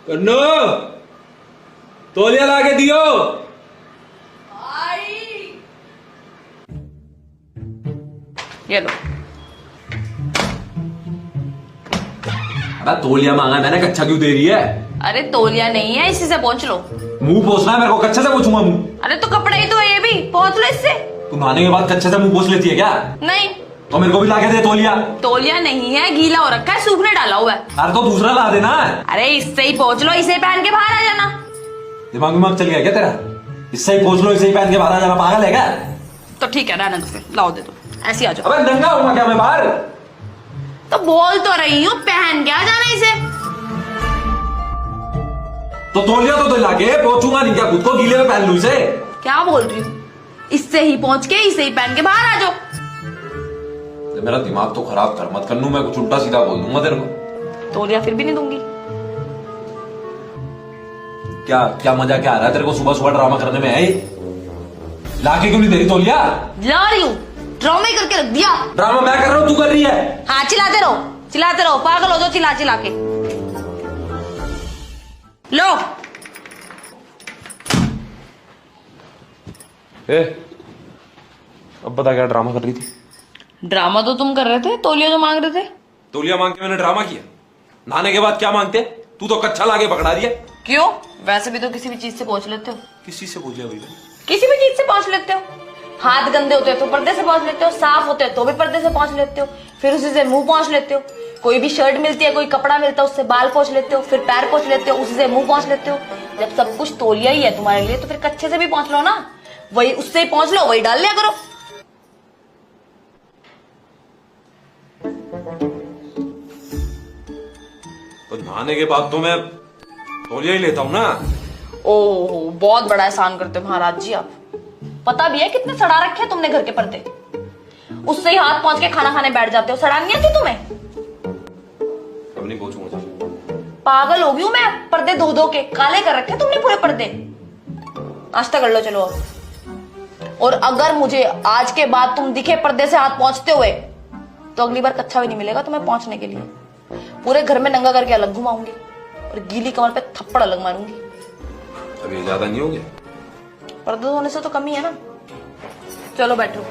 कन्नो तौलिया ला के दियो। ये लो। अरे तौलिया मांगा मैंने, कच्चा क्यों दे रही है? अरे तौलिया नहीं है, इसी से पहुंच लो। मुंह पोछना है मेरे को, कच्चे से पोछूंगा मुंह? अरे तो कपड़ा ही तो है ये भी, पहुंच लो इससे। तू नहाने के बाद कच्चे से मुंह पोछ लेती है क्या? नहीं तो मेरे को भी ला के दे तौलिया। तौलिया नहीं है, गीला हो रखा है, सूखने डाला हुआ है। अरे तो दूसरा ला देना। अरे इससे ही पहुंच लो, इसे पहन के बाहर आ जाना। दिमाग में चल गया क्या तेरा? इससे ही पोछ लो, इसे ही पहन के बाहर आ जाना, पागल है क्या? तो ठीक है, रहने दो फिर, लाओ दे दो, ऐसे आ जाओ। अबे नंगा हूँ क्या मैं बाहर? तो बोल तो रही हूँ, पहन के आ जाना इसे। तो तौलिया तो ला के पोछूंगा नहीं क्या? खुद को गीले में पहन लूं इसे? क्या बोल रही हूँ? इससे ही पहुंच के इसे ही पहन के बाहर आ जाओ। मेरा दिमाग तो खराब कर मत कन्नू, मैं कुछ उल्टा सीधा बोल दूंगा तेरे को। तौलिया फिर भी नहीं दूंगी। क्या क्या मजा क्या आ रहा है तेरे को सुबह सुबह ड्रामा करने में? है लाके क्यों नहीं दे रही तौलिया? ला रही हूँ, ड्रामा ही करके रख दिया। ड्रामा मैं कर रहा हूँ, तू कर रही है। हाँ चिल्लाते रहो, पागल हो जाओ चिल्ला चिल्ला के। लो अब बता क्या ड्रामा कर रही थी? ड्रामा तो तुम कर रहे थे, तौलिया जो मांग रहे थे। तौलिया मांग के मैंने ड्रामा किया? नहाने के बाद क्या मांगते? तू तो कच्चा लाके पकड़ा रही है। क्यों? वैसे भी तो किसी भी चीज से पहुंच लेते हो। किसी से पूछ लिया भाई? किसी भी चीज से पहुंच लेते हो। हाथ गंदे होते हो तो पर्दे से पहुंच लेते हो, साफ होते हो तो भी पर्दे से पहुंच लेते हो, फिर उसी से मुंह पहुंच लेते हो। कोई भी शर्ट मिलती है, कोई कपड़ा मिलता है, उससे बाल पहुंच लेते हो, फिर पैर पहुंच लेते हो, उसी से मुंह पहुंच लेते हो। जब सब कुछ तौलिया ही है तुम्हारे लिए, तो फिर कच्चे से भी पहुंच लो ना। वही उससे ही पहुंच लो, वही डाल लिया करो। तो नहाने के बाद तो मैं तौलिया ही लेता हूँ ना। ओह, बहुत बड़ा एहसान करते हो महाराज जी आप। पता भी है कितने सड़ा रखे हैं तुमने घर के पर्दे। उससे ही हाथ पहुंच के खाना खाने बैठ जाते हो। सड़ा नहीं आती तुम्हें? अब नहीं पहुंचूंगा। पागल हो गई हूं मैं, पर्दे धो धो के काले कर रखे तुमने पूरे पर्दे। नाश्ता कर लो चलो अब। और अगर मुझे आज के बाद तुम दिखे पर्दे से हाथ पहुंचते हुए, तो अगली बार कच्चा भी नहीं मिलेगा तुम्हें पहुंचने के लिए। पूरे घर में नंगा करके अलग घुमाऊंगी और गीली कमर पे थप्पड़ अलग मारूंगी। अब ये ज्यादा नहीं हो गया? पर्दे धोने से तो कम ही है ना। चलो बैठो।